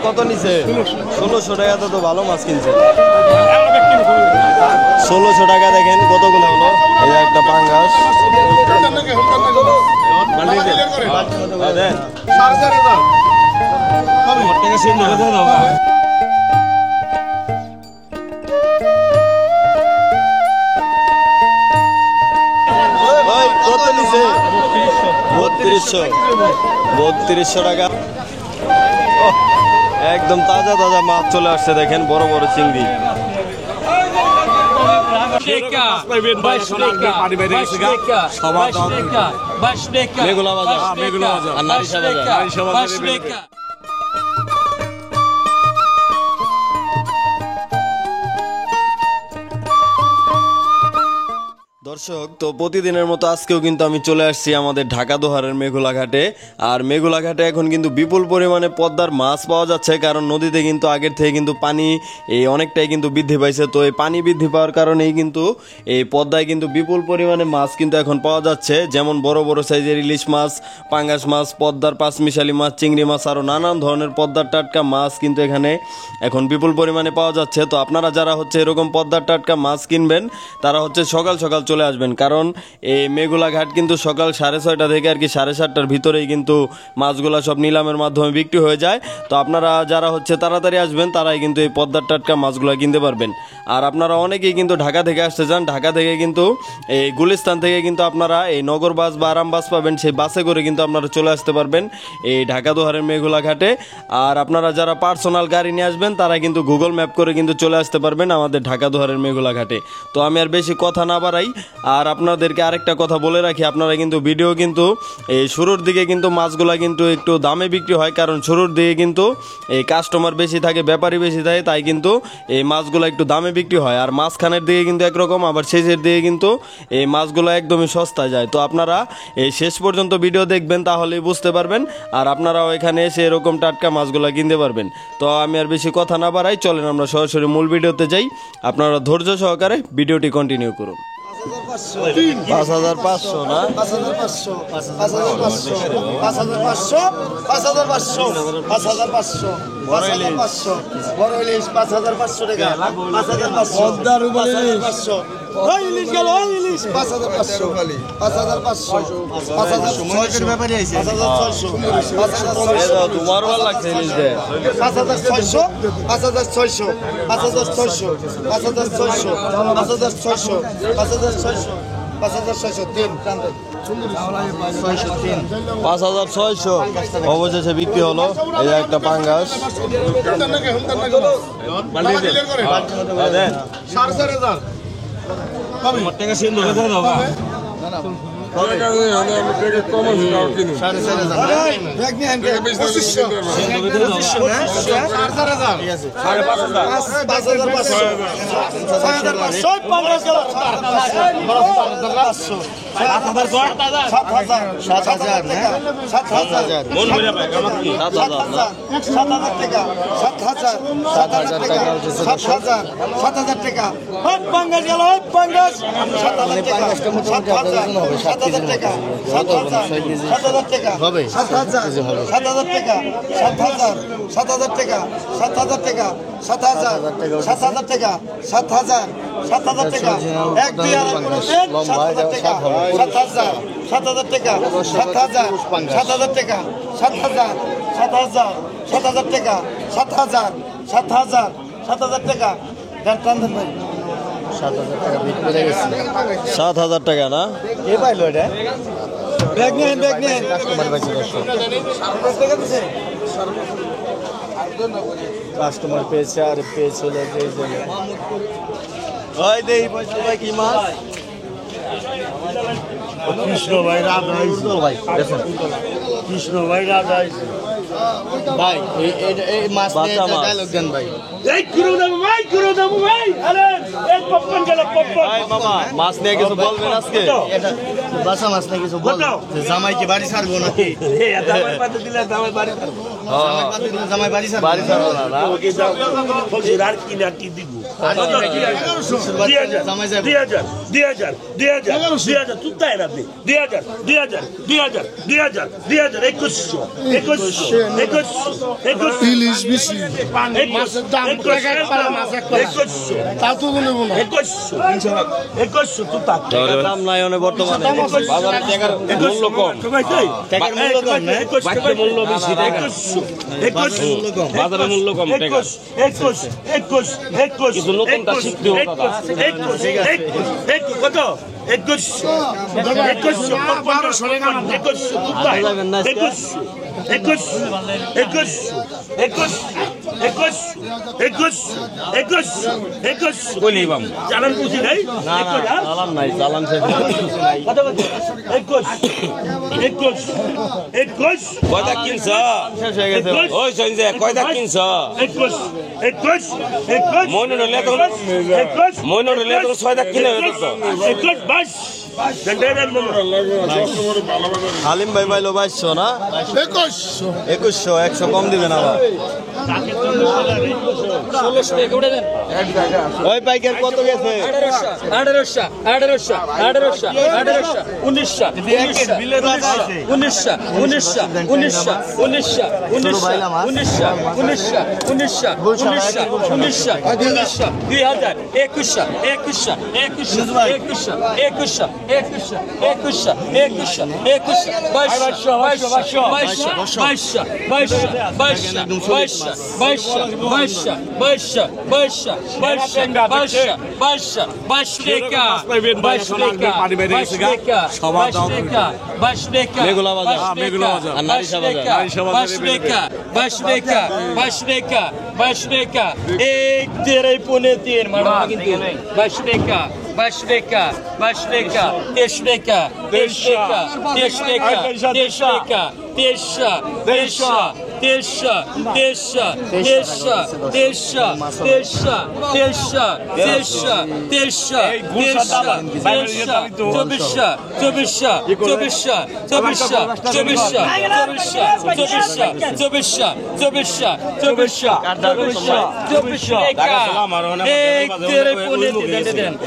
কত নিছে? 1600 টাকা তো ভালো মাছ কিনছে। 1600 টাকা দেখেন কতগুলো হলো। এই একটা পাঙ্গাস। কত নিছে? 3200 টাকা। একদম তাজা তাজা মাছ চলে আসছে দেখেন, বড় বড় চিংড়ি। মেঘলা বাজার আর নারিশা বাজার। দর্শক, তো প্রতিদিনের মতো আজকেও কিন্তু আমি চলে আসছি আমাদের ঢাকা দোহারের মেঘলা ঘাটে। আর মেঘলা ঘাটে এখন কিন্তু বিপুল পরিমাণে পদ্মার মাছ পাওয়া যাচ্ছে, কারণ নদীতে কিন্তু আগের থেকে কিন্তু পানি অনেকটাই কিন্তু বৃদ্ধি পাইছে। তো এই পানি বৃদ্ধি পাওয়ার কারণেই কিন্তু এই পদ্মায় কিন্তু বিপুল পরিমাণে মাছ কিন্তু এখন পাওয়া যাচ্ছে, যেমন বড় বড় সাইজের ইলিশ মাছ, পাঙ্গাস মাছ, পদ্মার পাঁচমিশালি মাছ, চিংড়ি মাছ, আরও নানান ধরনের পদ্মার টাটকা মাছ কিন্তু এখানে এখন বিপুল পরিমাণে পাওয়া যাচ্ছে। তো আপনারা যারা হচ্ছে এরকম পদ্মার টাটকা মাছ কিনবেন তারা হচ্ছে সকাল সকাল চলে আসবেন, কারণ এই মেঘলা ঘাট কিন্তু সকাল 6:30 থেকে আর কি 7:30টার ভিতরেই কিন্তু মাছগুলা সব নিলামের মাধ্যমে বিক্রি হয়ে যায়। তো আপনারা যারা হচ্ছে তাড়াতাড়ি আসবেন তারাই কিন্তু এই পদ্মার টাটকা মাছগুলো কিনতে পারবেন। আর আপনারা অনেকেই কিন্তু ঢাকা থেকে আসতে চান, ঢাকা থেকে কিন্তু এই গুলিস্তান থেকে কিন্তু আপনারা এই নগর বাস বা আরাম বাস পাবেন, সেই বাসে করে কিন্তু আপনারা চলে আসতে পারবেন এই ঢাকা দোহারের মেঘলা ঘাটে। আর আপনারা যারা পার্সোনাল গাড়ি নিয়ে আসবেন তারা কিন্তু গুগল ম্যাপ করে কিন্তু চলে আসতে পারবেন আমাদের ঢাকা দোহারের মেঘলা ঘাটে। তো আমি আর বেশি কথা না বাড়াই, আর আপনাদেরকে আরেকটা কথা বলে রাখি, আপনারা কিন্তু ভিডিও কিন্তু এই শুরুর দিকে কিন্তু মাছগুলা কিন্তু একটু দামে বিক্রি হয়, কারণ শুরুর দিকে কিন্তু এই কাস্টমার বেশি থাকে, ব্যাপারী বেশি থাকে, তাই কিন্তু এই মাছগুলো একটু দামে বিক্রি হয়। আর মাঝখানের দিকে কিন্তু একরকম, আবার শেষের দিকে কিন্তু এই মাছগুলো একদমই সস্তায় যায়। তো আপনারা এই শেষ পর্যন্ত ভিডিও দেখবেন, তাহলেই বুঝতে পারবেন, আর আপনারাও এখানে এসে এরকম টাটকা মাছগুলো কিনতে পারবেন। তো আমি আর বেশি কথা না বাড়াই, চলেন আমরা সরাসরি মূল ভিডিওতে যাই। আপনারা ধৈর্য সহকারে ভিডিওটি কন্টিনিউ করুন। 5500 না? 5500 5500 5500 5500 5500 বড় ইলিশ 5500 টাকা। 5500 পদ্মার উপরে 5500 ওই ইলিশ গেল, ওই ইলিশ 5500 5500 5600 ব্যাপারই আইছে 5600 তোমার ভালো লাগছে ইলিশ দে 5600 5600 5600 5600 5600 5600 অবশেষে বিক্রি হলো। এই একটা পাঙ্গাস টাকা না? কে পাইলো এটা? ব্যাগ নিয়ে কাস্টমার পেয়েছে, আর পেয়েছে কি মাছ? কৃষ্ণ ভাই রাধা কৃষ্ণ ভাই রাধা ভাই এই মাছ ডায়লগ দেন ভাই। এই কিরো দাম ভাই, কিরো দাম ভাই, আরে এক পপকর্ন গেল পপকর্ন। ভাই মামা মাছ নিয়ে কিছু বলবেন আজকে? এটা বাসা মাছ নিয়ে কিছু বল, জামাই কি বাড়ি ছাড়বো নাকি? এই জামাই পাতে দিলে জামাই বাড়ি ছাড়বো। জামাই বাড়ি ছাড়বো না না আর কি না কি দিব 2000 তুই তাই না 2000 ইলিশ বেশি মাছের দাম তা তো নেবো না 2100 তুই তা দাম নাই অনেক বর্তমানে বাজারে টাকার মূল্য কম টাকার মূল্য কম না বাক্যের মূল্য বেশি টাকা 21 বাজারের মূল্য কম টাকা 21 কিছু নতুনটা শিখতে হবে দাদা কত 21 চালান বুঝি নাই চালান নাই চালান শেষ 21 কয়টা কিনছ শেষ হয়ে গেছে ওই সঞ্জে কয়টা কিনছ 21 মইনুর লে তো ছয়টা কিনে দিছ 21 বাস হালিম ভাই পাইলো 2200 না 2100 100 কম দিবেন আবার ওই পাইকার কত গেছে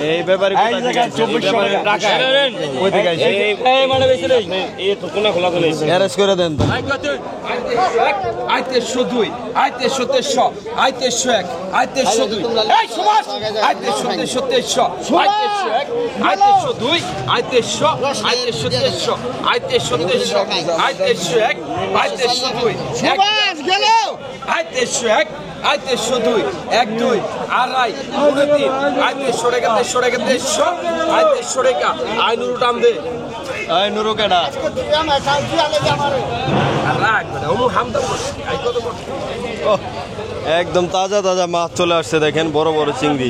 এই ব্যাপারে অ্যারেস্ট করে দেন তো আইতে 102 আইতে 1700 আইতে 101 আইতে 102 এই সমাজ আইতে 1700 আইতে 101 আইতে 102 আইতে 100 আইতে 1700 আইতে 1700 আইতে 101 আইতে 102 সমাজ গেল আইতে 101 আইতে 102 12 আড়াই 3 আইতে সরে গেতে 100 আইতে সরে গা আইনুর টাম দে এই নুরু কেডা একদম তাজা তাজা মাছ চলে আসছে দেখেন বড় বড় চিংড়ি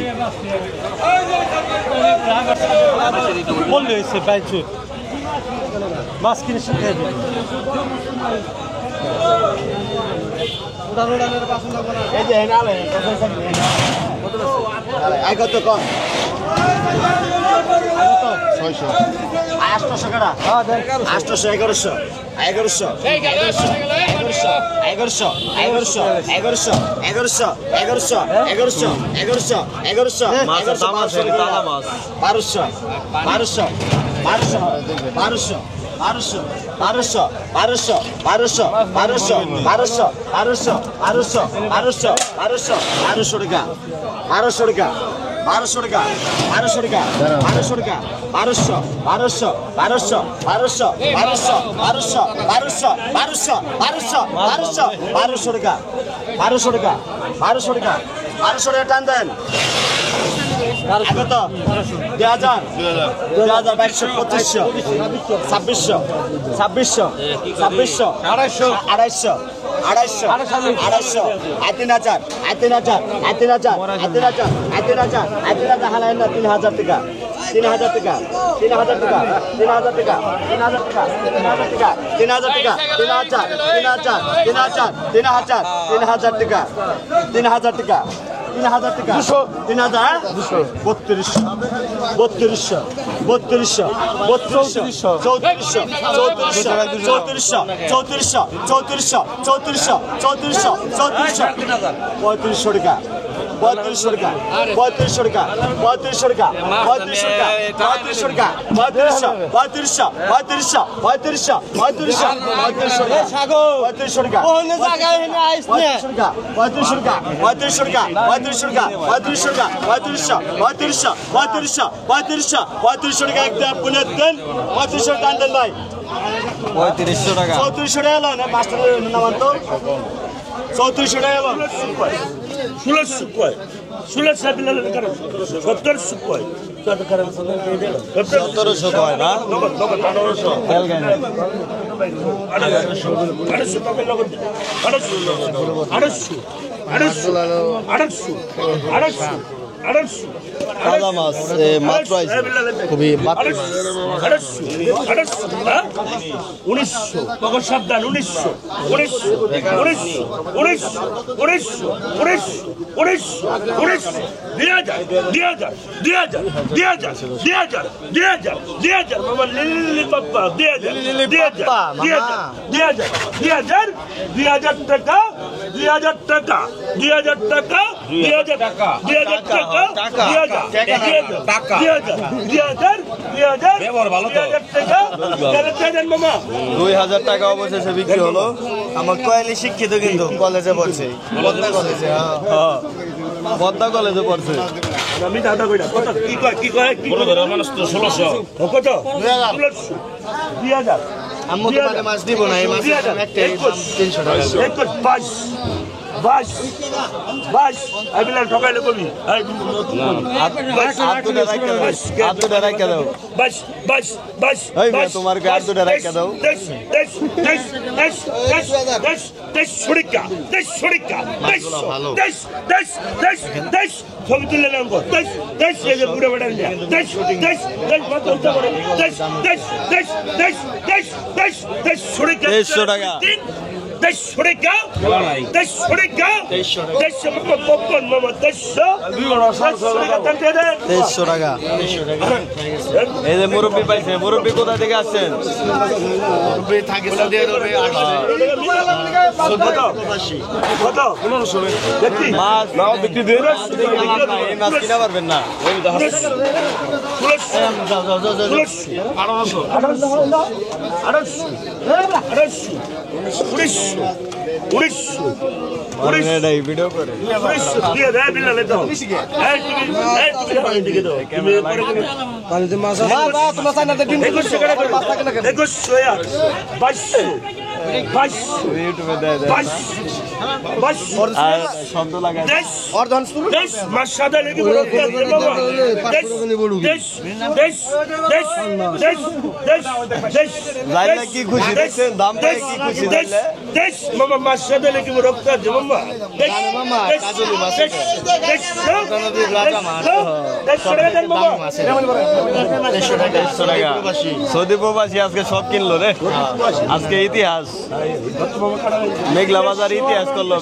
মাছ কিনে শিখে কত কম 600 800 টাকা 800 1100 1100 1100 1100 1100 1100 1100 1100 1100 মাছের দাম আছে তাজা মাছ 1200 1200 1200 1200 1200 1200 1200 1200 1200 1200 1200 1200 1200 1200 টাকা 1200 টাকা 1200 টাকা 1200 টাকা 1200 টাকা 1200 1200 1200 1200 1200 1200 1200 1200 1200 টাকা 1200 টাকা 1200 টাকা 1200 টাকা টান দেন কত 2000 2200 2500 2600 2600 2600 250 250 250 3000 হালাই না 3000 টাকা 3000 টাকা 3000 টাকা 3000 টাকা 3000 টাকা 3000 টাকা 3000 টাকা 3000 টাকা 3000 টাকা 3000 টাকা 3000 টাকা 3000 টাকা 3000 3200 3200 3200 3200 3400 3400 3400 3400 3400 3400 3500 টাকা 3500 টাকা 3500 টাকা 3500 টাকা 3500 টাকা 3500 টাকা 3500 3500 তাজা মাছ মাত্র আইছে খুবই মাত্র 1900 সাবধান 1900 2000 টাকা অবশেষে বিক্রি হলো। আমার কয়েলি শিক্ষিত কিন্তু কলেজে পড়ছে পদ্মা কলেজে পদ্মা কলেজে পড়ছে। আমি দাদা কইরা কত কি কয় মানুষ তো 1600 কত 2000 আম্মু তোমাকে মাছ দিব না এই মাছ একটাই 300 টাকা 22 আমি না ঠকাইলে কবি তোমার গাড় দুটা রাখা দাও। ছবি তুলে নাম পুরো বেটার 2300 টাকা 2300 টাকা। এই যে মুরব্বী পাইছে, মুরব্বী কোথা থেকে আসছেন? থাকে সৌদি আরবে মাছ বিক্রি এই মাছ কিনা পারবেন না। ভিডিও করে শব্দ লাগায় কি খুশি দেখছেন? দাম কি খুশি সৌদি প্রবাসী আজকে সব কিনলো রে। আজকে ইতিহাস মেঘলা বাজার ইতিহাস করলো।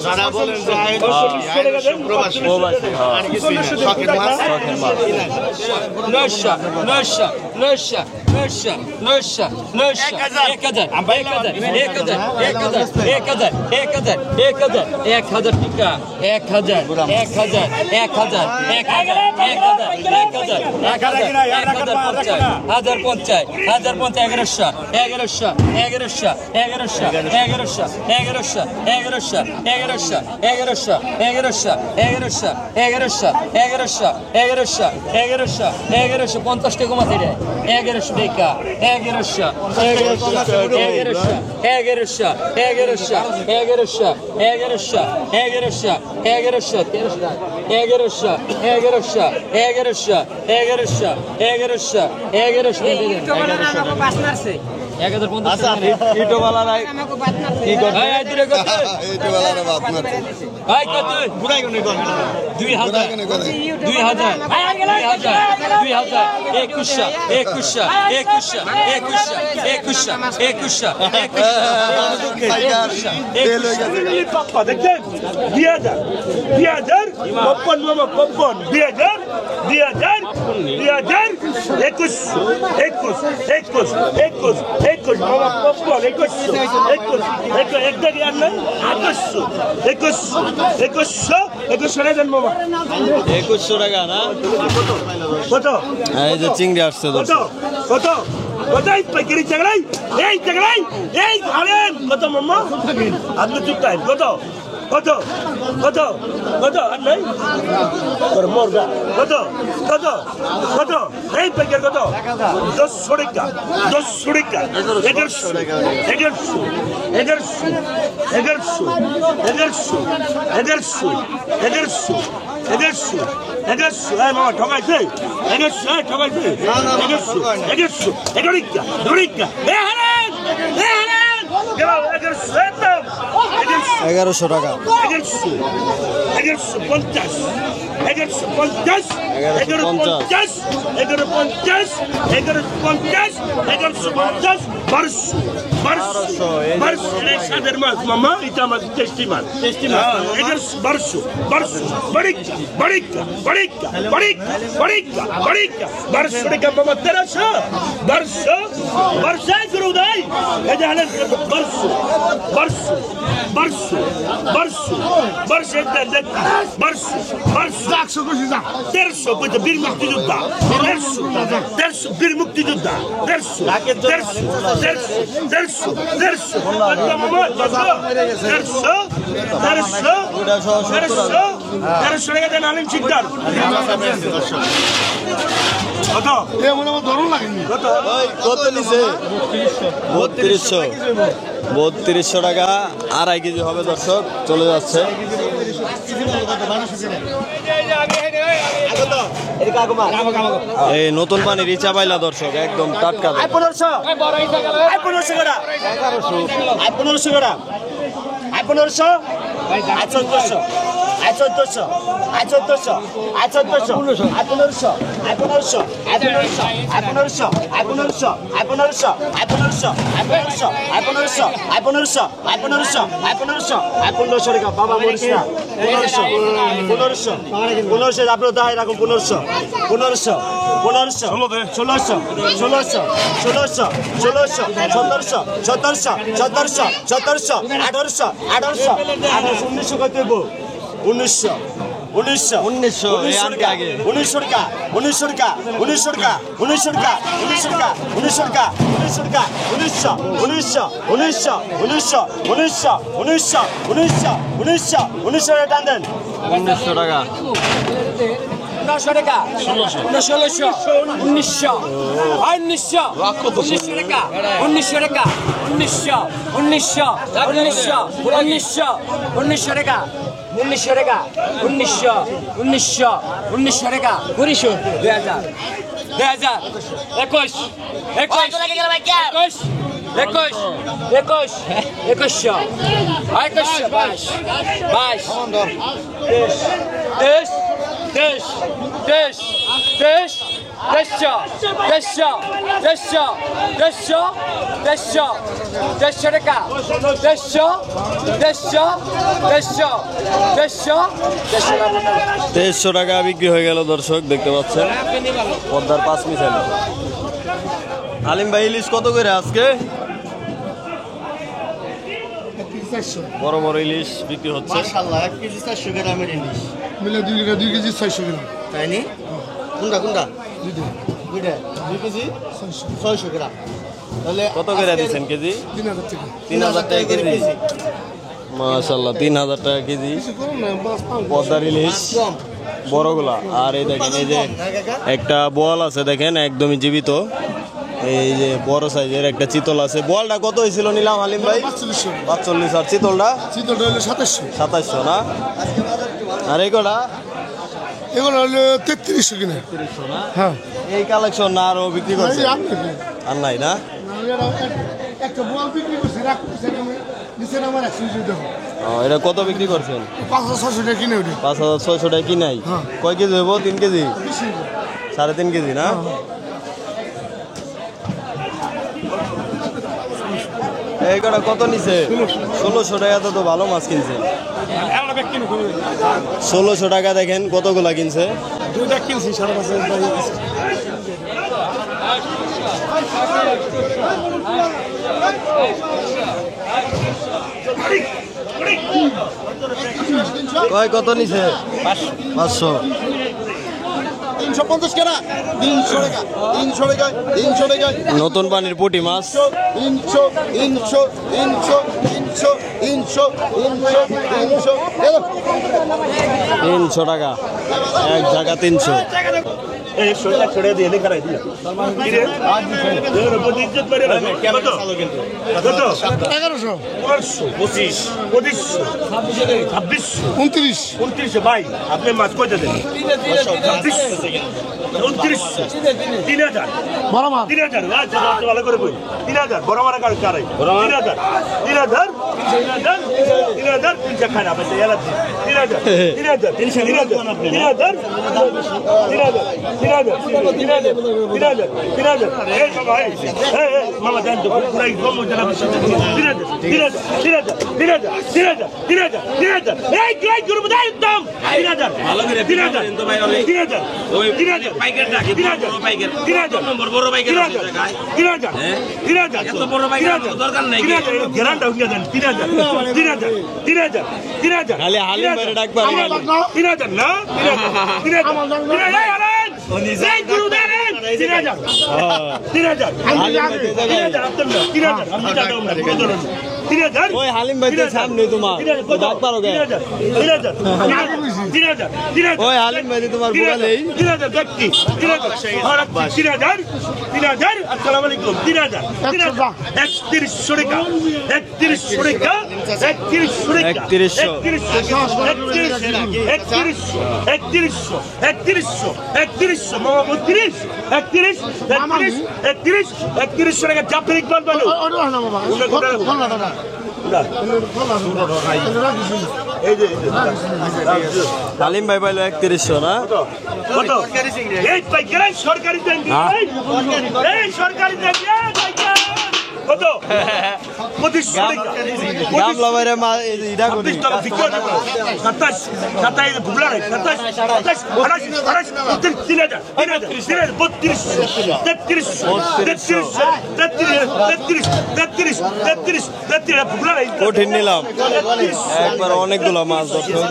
কপ্পন মামা কপ্পন 2000 21 মামা কপ্পন 21 এক দাগে আর নাই 2100 দেন মামা 2100 টাকা না কত এই যে চিংড়ি আসছে কত দর্শক কত কত এই পাইকারি চাগড়াই এই আরে কত মামা আপনি চুপ টাইম কত কত কত কত আর নাই তোর মরগা কত কত কত এই পাইকার কত 10 টাকা 1100 মামা ঠকাইছে 1100 টাকা 150 বীর মুক্তিযোদ্ধা 150 বীর মুক্তিযোদ্ধা 150 টাকা দেন আলিম শিকদার কত ধরুন লাগেনি কত নিছে 3200 টাকা 2.5 কেজি হবে দর্শক চলে যাচ্ছে এই নতুন পানি রিচা পাইলা দর্শক একদম টাটকা 1500 টাকা 1500 টাকা 1500 1400 1400 1400 1400 টাকা বাবা মরিস না 1500 আপনার দায় রাখুন 1500 1600 1800 কত দেবো 1900 এই আনকে আগে 1900 টাকা 1900 টাকা 1900 টাকা 1900 টাকা 1900 টাকা 1900 টাকা 1900 টাকা 1900 টাকা দেন 1900 টাকা 1900 টাকা 1900 টাকা 2300 টাকা বিক্রি হয়ে গেল দর্শক দেখতে পাচ্ছেন পদ্মার 5 মিশালি আলিম ভাই ইলিশ কত করে আজকে বড় বড় ইলিশ বিক্রি হচ্ছে মাশাআল্লাহ 1 কেজি 400 গ্রামের ইলিশ মিলে 2 কেজি 600 গ্রাম তাই নি কোনটা 2 কেজি 600 গ্রাম তাহলে কত করে দিচ্ছেন কেজি 3000 টাকা 3000 টাকা কেজি মাশাআল্লাহ 3000 টাকা কেজি পদ্মার ইলিশ বড়গুলা আর এই দেখেন এই যে একটা বোয়াল আছে দেখেন একদমই জীবিত এই যে বড় সাইজের একটা চিতল আছে বোয়ালটা কত হয়েছিল নিলাম হালিম ভাই 45 আর চিতলটা হলো 2700 না আর এগুলো হলো 3300 কিনা 3300 না হ্যাঁ এই কালেকশন না আরো বিক্রি করছে আর নাই না একটা বল বিক্রি করছি রাখছি নিচে আমার 100 টাকা এটা কত বিক্রি করছেন 5600 টাকা কিনে ওঠে 5600 টাকা কি নাই কয় কেজি হইব 3 কেজি 3.5 কেজি না এই কটা কত নিছে? 1600 টাকাতে তো ভালো মাছ কিনছে। 1600 টাকা দেখেন কতগুলা কিনছে। দুইটা কিনছি 5.5 কয় কত নিছে? 500। 350 টাকা 300 টাকা 300 টাকা 300 টাকা নতুন পানির পুঁটি মাছ 300 300 300 300 300 300 300 টাকা এক জায়গা 300। এই শরীরটা ছেড়ে দিয়ে লেখা রাখি কি রে এর উপর ইজ্জত করে রাখো ক্যামেরা চালু কিন্তু কত 1100 25 26 29 29 ভাই আপনি মাছ কয়টা দেন 29 3000 বড় মাছ 3000 আচ্ছা আচ্ছা ভালো করে কই 3000 বড় মারা কার কারাই 3000 3000 3000 তিনটা খানা আপনি এলা 3000 এই বাবা এই মামা জান তো পুরাই গম জানা 3000 এই কি করব দাই একদম 3000 ভালো করে 3000 তো ভাই 3000 ওই 3000 পাইকার ডাকি বড় পাইকার 3000 নম্বর বড় পাইকার আছে জায়গায় 3000 এত বড় পাইকার দরকার নাই গ্যারান্টি হইয়া দেন 3000 খালি হালিম বাইরে ডাক পারে 3000 না 3000 এই গুরু দেন 3000 ওই হালিম ভাইতে সামনে তোমার ডাক পারো গে ওই হালিম ভাইতে তোমার বগালেই 3000 ব্যক্তি 3000 আসসালামু আলাইকুম 3000 3100 টাকা 3100 টাকা 3100 মামা 31 টাকা জাফর ইকবাল বলো এই যে হালিম ভাই পাইলো 3100 না কত এই পাইকারি সরকারি দেন এই সরকারি দেন কত 25 টাকা গামলা বাইরে মা ইডা করি 27 বুবলা 27 কঠিন নিলাম একবার অনেকগুলো মাছ দর্শক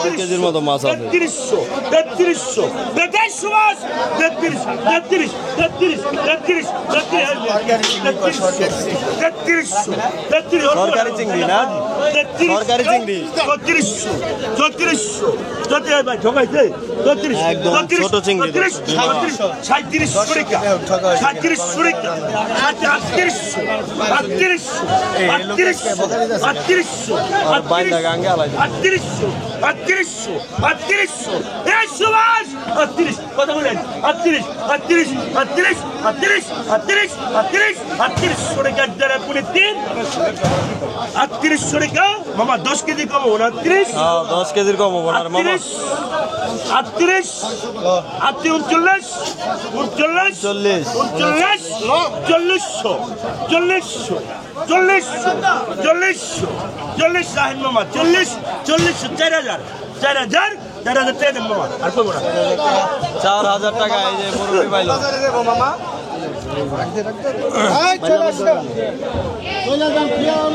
1 কেজির মতো মাছ আছে 33 সরকারি চিংড়ি না সরকারি চিংড়ি 3400 ভাই ঠকাইছে 34 একদম ছোট চিংড়ি 37 টাকা 37 টাকা 3800 আর বাইন্দা গাঙ্গে আলাদা 3800 এই সুভাষ 38 কত বলেন 38 টাকা দ্বারা পুনে 3 3800 টাকা মামা 10 কেজি কম 29 হ্যাঁ 10 কেজির কম হবে আর মামা 38 39 রাহেন মামা 40 4000 টাকা দেন মামা আর কম না 4000 টাকা এই যে মুরগি পাইলো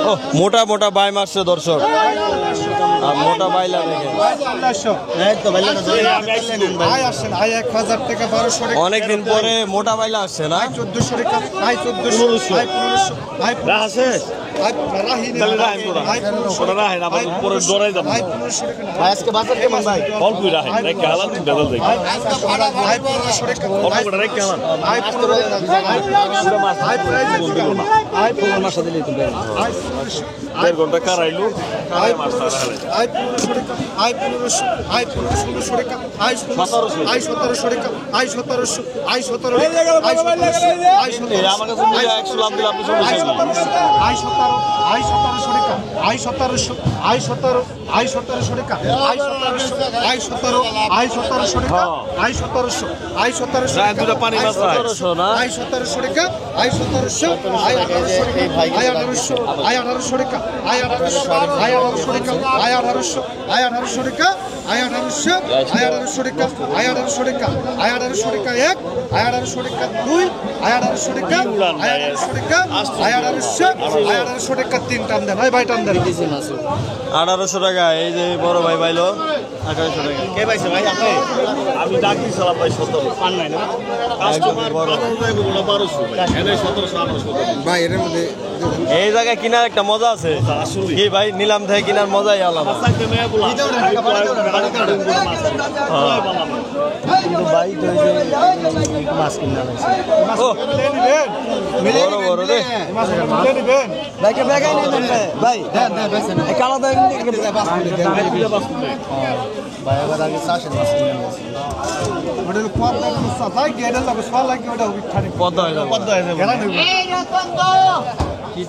ও মোটা মোটা বাই মারছে দর্শক আর মোটা বাইলা দেখে অনেকদিন পরে মোটা বাইলা আসছে না 1400 টাকা 1400 আছে আজকে বাজার কেমন ভাই অল্প রাখেন রেখে আলাদা বেদল দেখি দেড় ঘন্টা কারাইলো আমার কাছে 100 লাভ দিলে আপনি 1700 টাকা আই 1700 আই 17 আই 1700 টাকা আই 1700 আই 17 আই 1700 টাকা আই 1700 আই 1700 রায় দুটো পানি মাছ ভাই। আই 1700 টাকা আই 1700 আই 1800 টাকা আই 1800 আই 1800 টাকা আই 1800 আই 1800 টাকা আই 1800 আই 1800 টাকা আই 1800 আই 1800 টাকা আই 1800 টাকা আই 1800 টাকা এক আই 1800 টাকা দুই আই 1800 টাকা আই 1800 টাকা আই 1800 আই 1800 টাকা তিন টান দেন ভাই টান দেন 1800 টাকা এই যে বড় ভাই পাইলো 1800 টাকা কে পাইছে ভাই আপনি আমি ডাক দিছিলাম ভাই 17 পান নাই না কাস্টমার বড়। 1200 ভাই এনে 1700 1800 ভাই এর মধ্যে এই জায়গায় কেনার একটা মজা আছে আসলে কি ভাই নিলাম থেকে কেনার মজাই আলাদা সাইকে মেয়ে বলা কিন্তু ভাই তো এই যে মাছ কিনা লাগছে ও বড় বড় রে ভাইকে বেগাই নেবেন ভাই দেন এই কালো দাগ ভাই আবার আগে চাষের মাছ কিনা লাগছে ওটা কোয়াদ দাম সাফাই গেডেল লাগে সওয়াল লাগে ওটা উঠানে পদ্মা হয়ে যাবে গেলা নেব কি